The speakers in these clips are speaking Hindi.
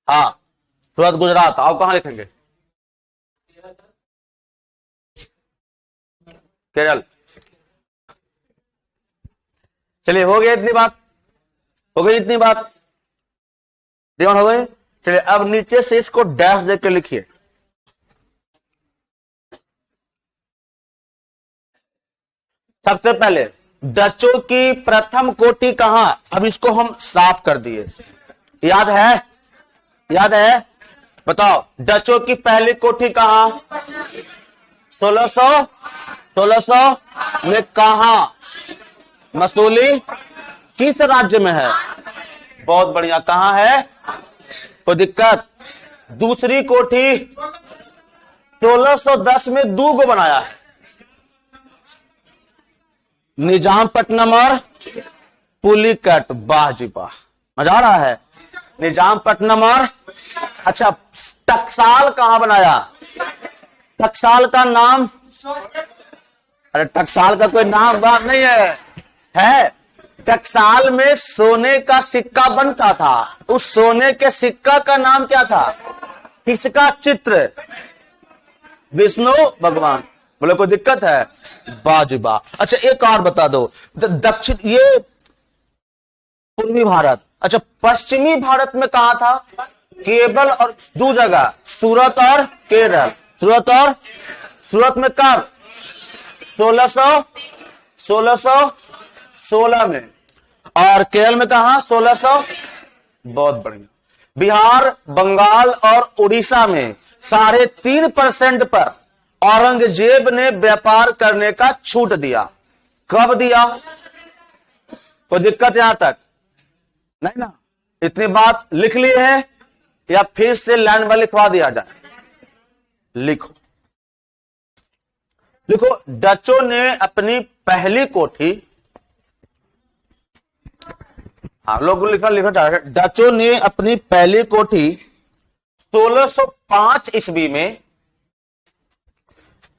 हाँ, सूरत गुजरात। आप कहां लिखेंगे? केरल। चलिए, हो गया इतनी बात, हो गई इतनी बात, ध्यान हो गई। चलिए, अब नीचे से इसको डैश देकर लिखिए। सबसे पहले डचों की प्रथम कोटि कहां? अब इसको हम साफ कर दिए, याद है? याद है? बताओ, डचों की पहली कोठी कहां? 1600 में कहां? मसूली। किस राज्य में है? बहुत बढ़िया, कहां है? कोई दिक्कत? दूसरी कोठी 1610 में दूगो बनाया है, निजामपट्टनम और पुलिकट। वाह जी वाह, मजा आ रहा है। निजामपट्टनम और, अच्छा, टकसाल कहां बनाया? टकसाल का नाम, अरे टकसाल का कोई नाम बात नहीं है। टकसाल में सोने का सिक्का बनता था, उस सोने के सिक्का का नाम क्या था? किसका चित्र? विष्णु भगवान। बोले कोई दिक्कत है? बाजुबा। अच्छा, एक और बता दो, दक्षिण, ये पूर्वी भारत, अच्छा पश्चिमी भारत में कहा था? केवल और दो जगह, सूरत और केरल। सूरत में कब? 1616 में। और केरल में कहा? 1600। बहुत बढ़िया। बिहार, बंगाल और उड़ीसा में 3.5% पर औरंगजेब ने व्यापार करने का छूट दिया। कब दिया? कोई दिक्कत यहां तक नहीं ना? इतनी बात लिख ली है या फिर से लाइन पर लिखवा दिया जाए? लिखो, लिखो। डचों ने अपनी पहली कोठी, हाँ लोग लिखा जा रहा है। डचों ने अपनी पहली कोठी 1605 ईस्वी में,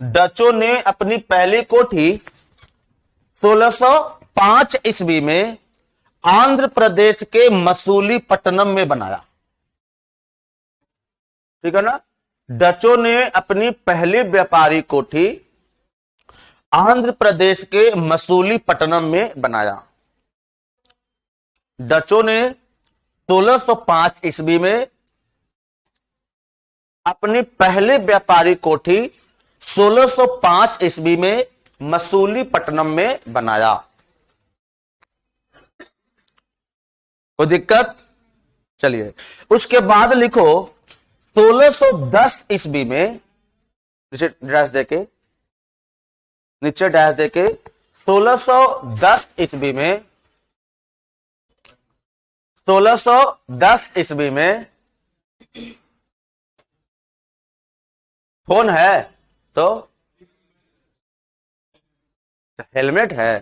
डचों ने अपनी पहली कोठी 1605 ईस्वी में आंध्र प्रदेश के मसूलीपट्टनम में बनाया। ठीक है ना? डचों ने अपनी पहली व्यापारी कोठी आंध्र प्रदेश के मसूलीपट्टनम में बनाया। डचों ने 1605 ईस्वी में अपनी पहली व्यापारी कोठी 1605 ईस्वी में मसूलीपट्टनम में बनाया। कोई दिक्कत? चलिए, उसके बाद लिखो 1610 ईस्वी में, नीचे डैश देके, 1610 ईस्वी में, 1610 ईस्वी में फोन है तो हेलमेट है,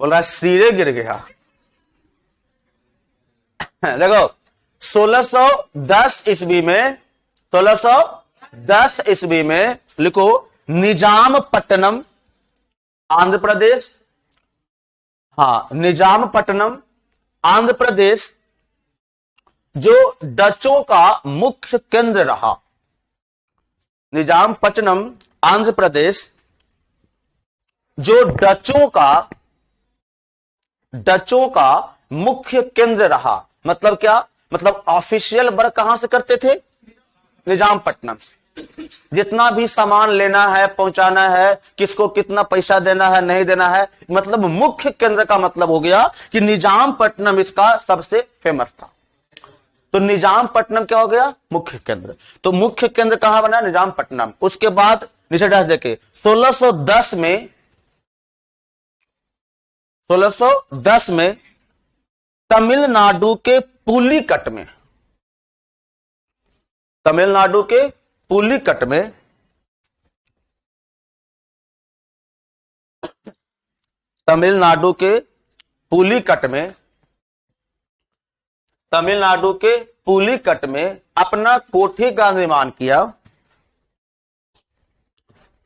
बोल रहा सिरे गिर गया। देखो 1610 ईस्वी में, 1610 ईस्वी में लिखो निजामपट्टनम, आंध्र प्रदेश। हाँ, निजामपट्टनम आंध्र प्रदेश जो डचों का मुख्य केंद्र रहा। निजामपट्टनम आंध्र प्रदेश जो डचों का मुख्य केंद्र रहा। मतलब क्या? मतलब ऑफिशियल वर्क कहां से करते थे? निजामपट्टनम से। जितना भी सामान लेना है, पहुंचाना है, किसको कितना पैसा देना है, नहीं देना है, मतलब मुख्य केंद्र का मतलब हो गया कि निजामपट्टनम इसका सबसे फेमस था। तो निजामपट्टनम क्या हो गया? मुख्य केंद्र। तो मुख्य केंद्र कहां बना? निजामपट्टनम। उसके बाद नीचे डैश देखे 1610 में तमिलनाडु के पुलिकट में, तमिलनाडु के पुलिकट में तमिलनाडु के पुलिकट में अपना कोठी का निर्माण किया।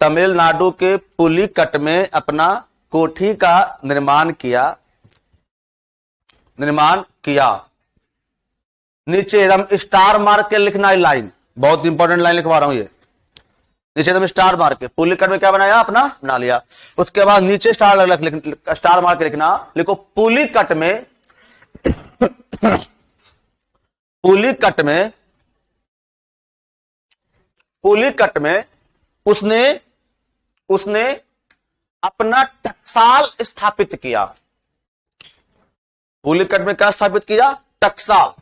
तमिलनाडु के पुलिकट में अपना कोठी का निर्माण किया। नीचे एकदम स्टार मार के लिखना है लाइन, बहुत इंपॉर्टेंट लाइन लिखवा रहा हूं ये। नीचे एकदम स्टार मार के, पुलिकट में क्या बनाया अपना बना लिया। उसके बाद नीचे स्टार मार के लिखना, लिखो पुलिकट में पुलिकट में पुलिकट में उसने अपना टकसाल स्थापित किया। पुलिकट में क्या स्थापित किया? टकसाल।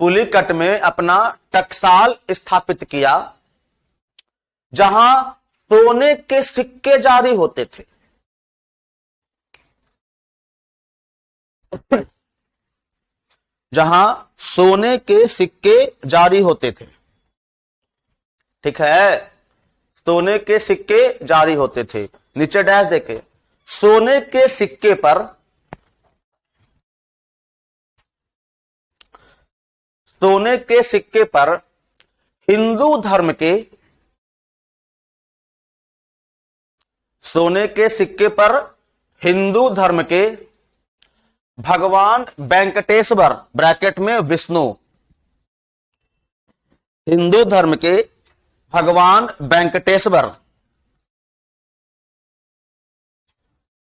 पुलिकट में अपना टकसाल स्थापित किया, जहां सोने के सिक्के जारी होते थे। जहां सोने के सिक्के जारी होते थे, ठीक है, सोने के सिक्के जारी होते थे। नीचे डैश देखे, सोने के सिक्के पर हिंदू धर्म के सोने के सिक्के पर हिंदू धर्म के भगवान वेंकटेश्वर ब्रैकेट में विष्णु, हिंदू धर्म के भगवान वेंकटेश्वर,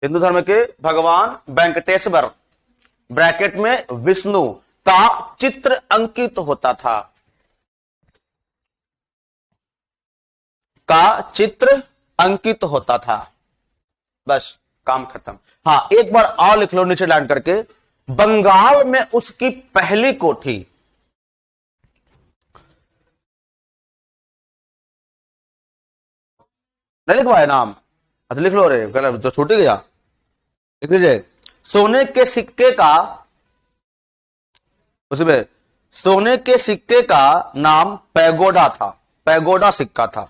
हिंदू धर्म के भगवान वेंकटेश्वर ब्रैकेट में विष्णु का चित्र अंकित होता था, का चित्र अंकित होता था। बस काम खत्म। हाँ, एक बार और लिख लो नीचे लाइन करके, बंगाल में उसकी पहली कोठी। नहीं लिखवाया नाम? अच्छा लिख लो रे, गलत जो छूट गया लिख लीजिए। सोने के सिक्के का, उसमें सोने के सिक्के का नाम पैगोडा था, पैगोडा सिक्का था।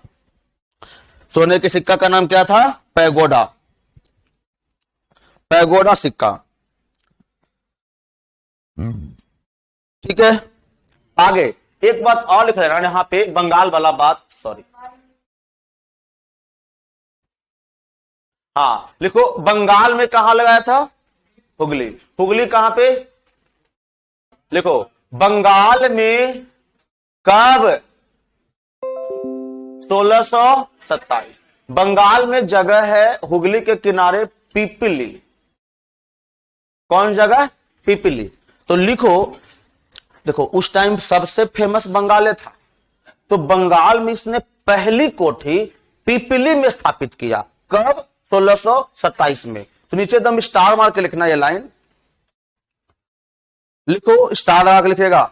सोने के सिक्का का नाम क्या था? पैगोडा, पैगोडा सिक्का। ठीक है, आगे एक बात और लिख लेना यहां पे, बंगाल वाला बात, सॉरी, हाँ लिखो, बंगाल में कहां लगाया था? हुगली। हुगली कहां पे? लिखो, बंगाल में कब? 1627। बंगाल में जगह है हुगली के किनारे पिपली। कौन जगह? पिपली। तो लिखो, देखो उस टाइम सबसे फेमस बंगाल था, तो बंगाल में इसने पहली कोठी पिपली में स्थापित किया। कब? 1627 में। तो नीचे एकदम स्टार मार के लिखना ये लाइन, लिखो, स्टार लगा के लिखेगा।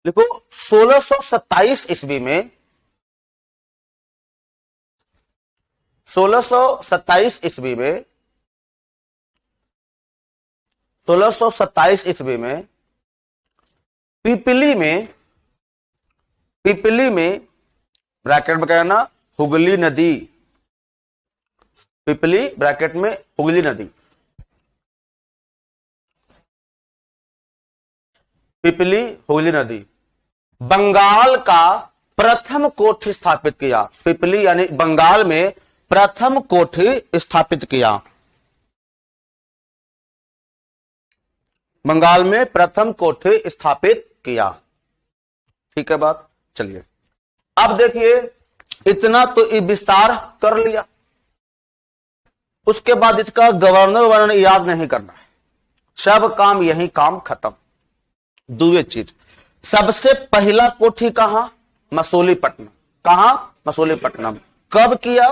लिखो 1627 ईस्वी में, 1627 ईस्वी में, 1627 ईस्वी में पिपली में ब्रैकेट में कहना हुगली नदी, पिपली ब्रैकेट में हुगली नदी, पिपली हुगली नदी, बंगाल का प्रथम कोठी स्थापित किया। पिपली यानी बंगाल में प्रथम कोठी स्थापित किया, बंगाल में प्रथम कोठी स्थापित किया। ठीक है बात, चलिए अब देखिए, इतना तो विस्तार कर लिया, उसके बाद इसका गवर्नर वर्णन याद नहीं करना है, सब काम यही काम खत्म। दूसरी चीज, सबसे पहला कोठी कहां? मसूलीपट्टनम। कहां? मसूलीपट्टनम। कब किया?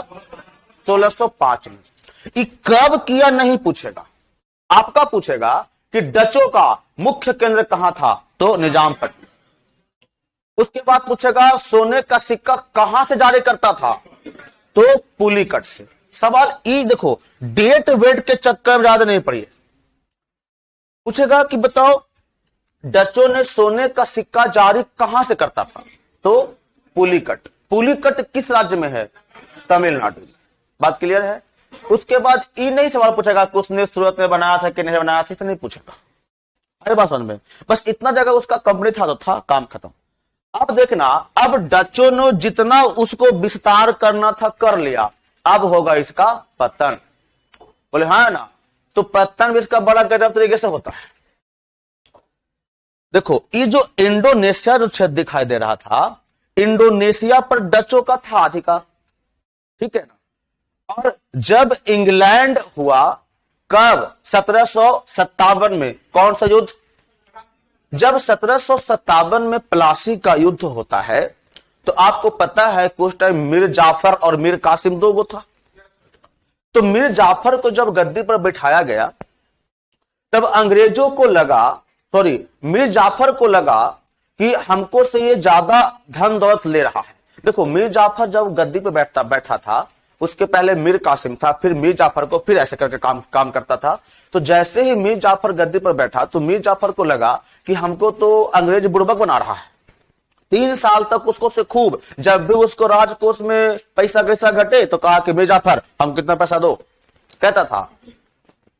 1605 में। ये कब किया नहीं पूछेगा, आपका पूछेगा कि डचों का मुख्य केंद्र कहां था, तो निजामपट्टनम। उसके बाद पूछेगा सोने का सिक्का कहां से जारी करता था, तो पुलिकट से। सवाल ई देखो, डेट वेट के चक्कर में ज्यादा नहीं पड़िए। पूछेगा कि बताओ डचों ने सोने का सिक्का जारी कहां से करता था, तो पुलिकट। पुलिकट किस राज्य में है? तमिलनाडु। बात क्लियर है? उसके बाद ई नहीं सवाल पूछेगा कि उसने सूरत में बनाया था कि नहीं बनाया था, नहीं पूछेगा। अरे बात समझ में, बस इतना जगह उसका कंपनी था तो था, काम खत्म। अब देखना, अब डचों ने जितना उसको विस्तार करना था कर लिया, अब होगा इसका पतन। बोले हाँ ना, तो पतन भी इसका बड़ा गजब तरीके से होता है। देखो ये जो इंडोनेशिया जो क्षेत्र दिखाई दे रहा था, इंडोनेशिया पर डचों का था अधिकार, ठीक है ना। और जब इंग्लैंड हुआ, कब? 1757 में। कौन सा युद्ध? जब 1757 में प्लासी का युद्ध होता है, तो आपको पता है कि उस टाइम मीर जाफर और मीर कासिम दो गो था। तो मीर जाफर को जब गद्दी पर बिठाया गया, तब अंग्रेजों को लगा, मीर जाफर को लगा कि हमको से ये ज्यादा धन दौलत ले रहा है। देखो, मीर जाफर जब गद्दी पे बैठा था, उसके पहले मीर कासिम था, फिर मीर जाफर को, फिर ऐसे करके काम करता था। तो जैसे ही मीर जाफर गद्दी पर बैठा, तो मीर जाफर को लगा कि हमको तो अंग्रेज बुड़बक बना रहा है। 3 साल तक उसको से खूब, जब भी उसको राजकोष में पैसा कैसा घटे तो कहा कि मीर जाफर हम कितना पैसा दो, कहता था।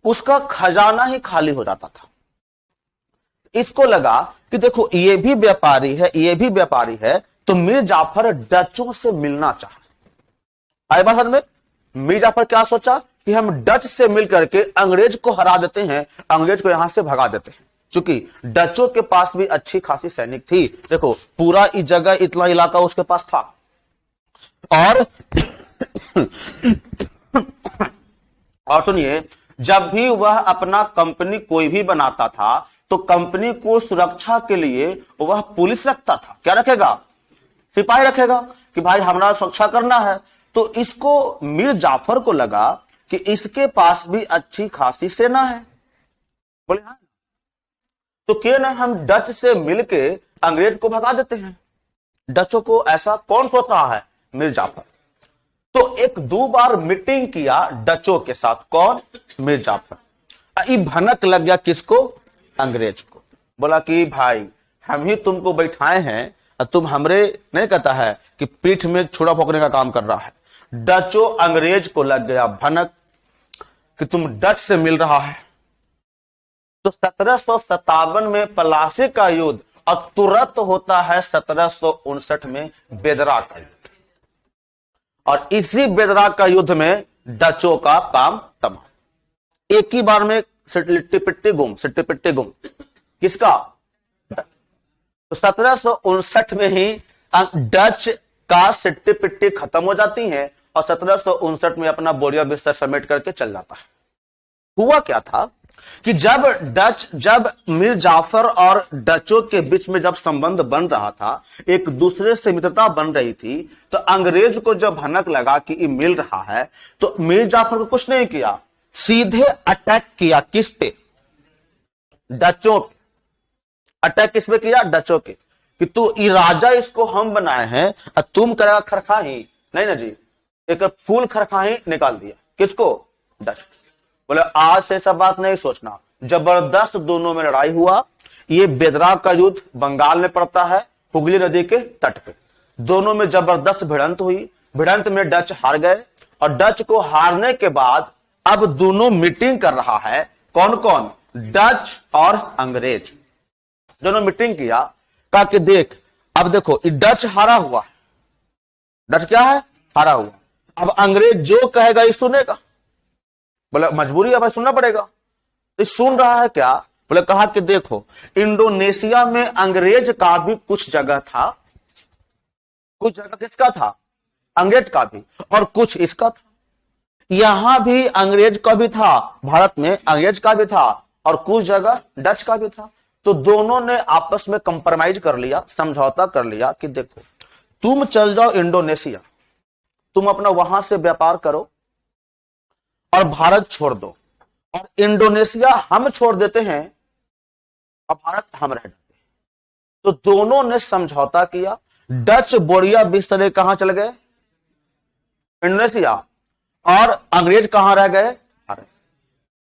उसका खजाना ही खाली हो जाता था। इसको लगा कि देखो ये भी व्यापारी है, ये भी व्यापारी है, तो मीर जाफर डचों से मिलना चाहा। आए बात में? मीर जाफर क्या सोचा कि हम डच से मिल करके अंग्रेज को हरा देते हैं, अंग्रेज को यहां से भगा देते हैं। चूंकि डचों के पास भी अच्छी खासी सैनिक थी। देखो, पूरा इस जगह इतना इलाका उसके पास था। और सुनिए, जब भी वह अपना कंपनी कोई भी बनाता था, तो कंपनी को सुरक्षा के लिए वह पुलिस रखता था। क्या रखेगा? सिपाही रखेगा कि भाई हमारा सुरक्षा करना है। तो इसको मीर जाफर को लगा कि इसके पास भी अच्छी खासी सेना है। बोले हाँ, तो क्यों ना हम डच से मिलके अंग्रेज को भगा देते हैं। डचों को ऐसा कौन सोच रहा है? मीर जाफर। तो 1-2 बार मीटिंग किया डचों के साथ। कौन? मीर जाफर। ये भनक लग गया किसको? अंग्रेज को। बोला कि भाई हम ही तुमको बैठाए हैं, तुम हमरे नहीं कहता है कि पीठ में छुरा फोकने का काम कर रहा है। डचो अंग्रेज को लग गया भनक कि तुम डच से मिल रहा है। तो 1757 में प्लासी का युद्ध, और तुरंत होता है 1759 में बेदरा का युद्ध। और इसी बेदरा का युद्ध में डचों का काम तमाम। एक ही बार में सिट्टी पिट्टी गुम। किसका? तो 1759 में ही डच का सिट्टी पिट्टी खत्म हो जाती है, और 1759 में अपना बोरिया बिस्तर समेट करके चल जाता है। हुआ क्या था कि जब मीर जाफर और डचों के बीच में जब संबंध बन रहा था, एक दूसरे से मित्रता बन रही थी, तो अंग्रेज को जब भनक लगा कि ये मिल रहा है, तो मीर जाफर को कुछ नहीं किया, सीधे अटैक किया। किस पे? डचों पे। अटैक किस पे किया? डचों के। कि तू ये राजा, इसको हम बनाए हैं और तुम करेगा खरखाही? नहीं ना जी, एक फूल खरखाही निकाल दिया। किसको? डच। बोले आज से सब बात नहीं सोचना। जबरदस्त दोनों में लड़ाई हुआ। ये बेदरा का युद्ध बंगाल में पड़ता है, हुगली नदी के तट पे। दोनों में जबरदस्त भिड़ंत हुई। भिड़ंत में डच हार गए, और डच को हारने के बाद अब दोनों मीटिंग कर रहा है। कौन कौन? डच और अंग्रेज दोनों मीटिंग किया। कहा कि देख, अब देखो ये डच हारा हुआ है। डच क्या है? हारा हुआ। अब अंग्रेज जो कहेगा ये सुनेगा। बोले मजबूरी है भाई, सुनना पड़ेगा। तो सुन रहा है क्या? बोले कहा कि देखो, इंडोनेशिया में अंग्रेज का भी कुछ जगह था, कुछ जगह किसका था? अंग्रेज का भी, और कुछ इसका था। यहां भी अंग्रेज का भी था, भारत में अंग्रेज का भी था, और कुछ जगह डच का भी था। तो दोनों ने आपस में कंप्रोमाइज कर लिया, समझौता कर लिया कि देखो तुम चल जाओ इंडोनेशिया, तुम अपना वहां से व्यापार करो और भारत छोड़ दो, और इंडोनेशिया हम छोड़ देते हैं और भारत हम रह जाते हैं। तो दोनों ने समझौता किया। डच बोरिया बिस्तरे कहां चले गए? इंडोनेशिया। और अंग्रेज कहां रह गए?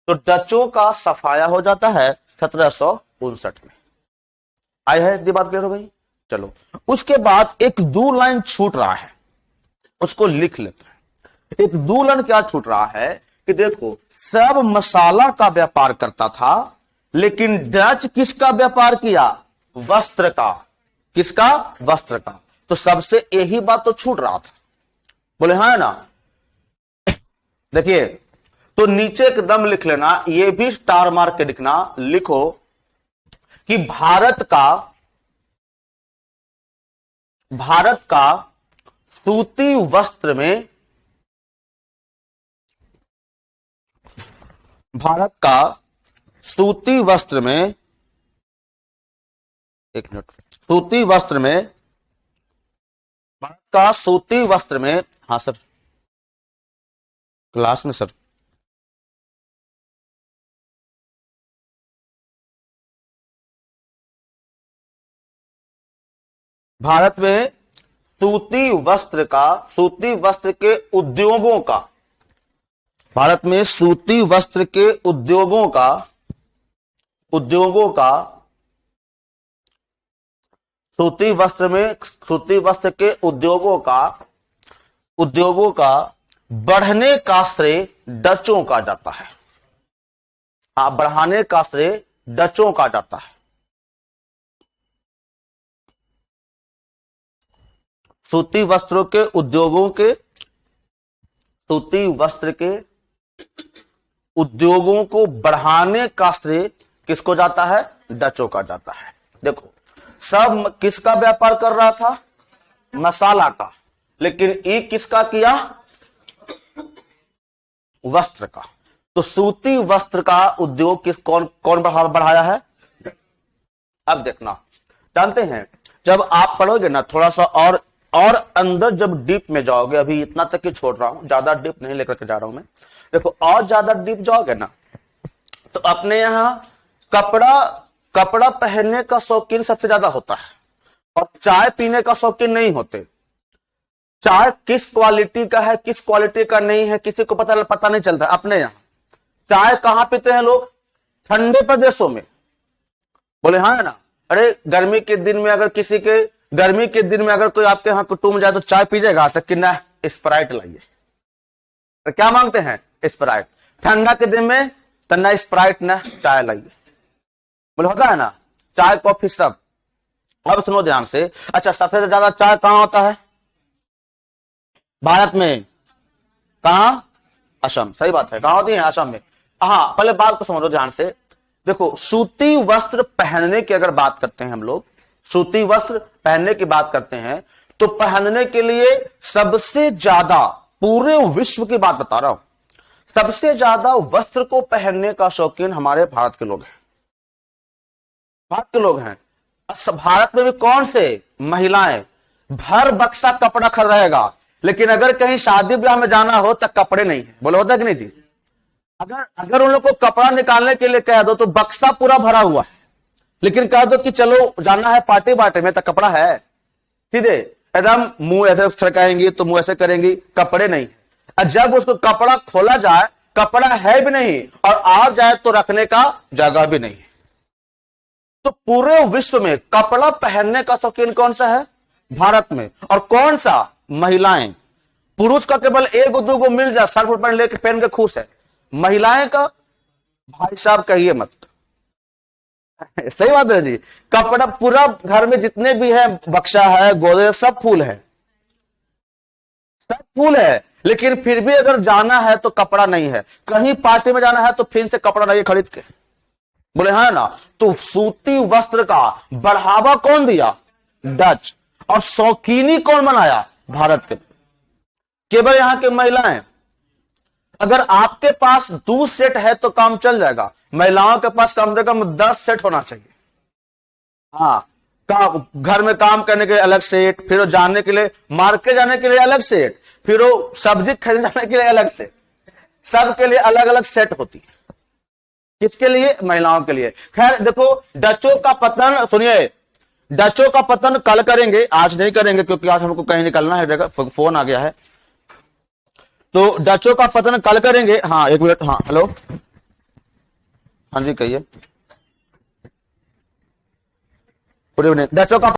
तो डचों का सफाया हो जाता है 1759 में। आई है ये बात क्लियर हो गई? चलो, उसके बाद 1-2 लाइन छूट रहा है, उसको लिख लेते हैं। 1-2 लाइन क्या छूट रहा है कि देखो, सब मसाला का व्यापार करता था, लेकिन डच किसका व्यापार किया? वस्त्र का। किसका? वस्त्र का। तो सबसे यही बात तो छूट रहा था। बोले हाँ ना? देखिए, तो नीचे एकदम लिख लेना, ये भी स्टार मार्क के लिखना, लिखो कि भारत का सूती वस्त्र में, भारत का सूती वस्त्र में, एक मिनट, सूती वस्त्र में, भारत का सूती वस्त्र में, हाँ सर क्लास में सर, भारत में सूती वस्त्र के उद्योगों का, भारत में सूती वस्त्र के उद्योगों का सूती वस्त्र के उद्योगों का बढ़ने का श्रेय डचों का जाता है। हाँ, बढ़ाने का श्रेय डचों का जाता है। सूती वस्त्रों के उद्योगों के, सूती वस्त्र के उद्योगों को बढ़ाने का श्रेय किसको जाता है? डचों का जाता है। देखो, सब किसका व्यापार कर रहा था? मसाला का। लेकिन ये किसका किया? वस्त्र का। तो सूती वस्त्र का उद्योग कौन बढ़ाया है? अब देखना, जानते हैं जब आप पढ़ोगे ना, थोड़ा सा और अंदर जब डीप में जाओगे, अभी इतना तक ही छोड़ रहा हूं, ज्यादा डीप नहीं लेकर के जा रहा हूं मैं। देखो, और ज्यादा डीप जाओगे ना तो अपने यहां कपड़ा पहनने का शौकीन सबसे ज्यादा होता है और चाय पीने का शौकीन नहीं होते। चाय किस क्वालिटी का है, किस क्वालिटी का नहीं है, किसी को पता नहीं चलता। अपने यहां चाय कहां पीते हैं लोग? ठंडे प्रदेशों में। बोले हाँ है ना। अरे गर्मी के दिन में अगर कोई आपके यहां कुटुंब जाए तो चाय पीजेगा तक कि ना स्प्राइट लाइए। तो क्या मांगते हैं? स्प्राइट। ठंडा के दिन में तो ना स्प्राइट ना चाय लाइए। बोले होता है ना, चाय कॉफी सब। अब सुनो ध्यान से। अच्छा, सबसे ज्यादा चाय कहां होता है भारत में? कहां? असम। सही बात है, कहां होती है? असम में। हाँ, पहले बात को समझो ध्यान से। देखो, सूती वस्त्र पहनने की अगर बात करते हैं हम लोग, सूती वस्त्र पहनने की बात करते हैं, तो पहनने के लिए सबसे ज्यादा, पूरे विश्व की बात बता रहा हूं, सबसे ज्यादा वस्त्र को पहनने का शौकीन हमारे भारत के लोग हैं। भारत के लोग हैं। भारत में भी कौन से? महिलाएं भर बक्सा कपड़ा खरीदेगा, लेकिन अगर कहीं शादी ब्याह में जाना हो तो कपड़े नहीं है। बोलो होता कि नहीं जी? अगर उन लोग को कपड़ा निकालने के लिए कह दो तो बक्सा पूरा भरा हुआ है, लेकिन कह दो कि चलो जाना है पार्टी बाटे में तो कपड़ा है, सीधे एकदम मुंह ऐसे सरकाएंगी तो मुंह ऐसे करेंगी, कपड़े नहीं। और जब उसको कपड़ा खोला जाए, कपड़ा है भी नहीं और आ जाए तो रखने का जगह भी नहीं। तो पूरे विश्व में कपड़ा पहनने का शौकीन कौन सा है? भारत में। और कौन सा? महिलाएं। पुरुष का केवल एक दो को मिल जाए, सर्फ पैंट लेके पहन के खुश है। महिलाएं का भाई साहब कहिए मत। सही बात है जी। कपड़ा पूरा घर में जितने भी है, बक्सा है, गोदरेज, सब फूल है, सब फूल है, लेकिन फिर भी अगर जाना है तो कपड़ा नहीं है। कहीं पार्टी में जाना है तो फिर से कपड़ा नहीं खरीद के। बोले हाँ ना। तो सूती वस्त्र का बढ़ावा कौन दिया? डच। और शौकीनी कौन बनाया? भारत के। केवल यहां के महिलाएं। अगर आपके पास 2 सेट है तो काम चल जाएगा। महिलाओं के पास कम से कम 10 सेट होना चाहिए। हाँ, घर में काम करने के लिए अलग सेट, फिर वो जाने के लिए, मार्केट जाने के लिए अलग सेट, फिर वो सब्जी खरीदने जाने के लिए अलग सेट। सबके लिए अलग अलग सेट होती है। किसके लिए? महिलाओं के लिए। खैर देखो, डचों का पतन, सुनिए, डचों का पतन कल करेंगे, आज नहीं करेंगे क्योंकि आज हमको कहीं निकलना है, जगह फोन आ गया है। तो डचों का पतन कल करेंगे। हाँ, एक मिनट। हाँ, हेलो, हाँ जी कहिए। Good evening. डचों का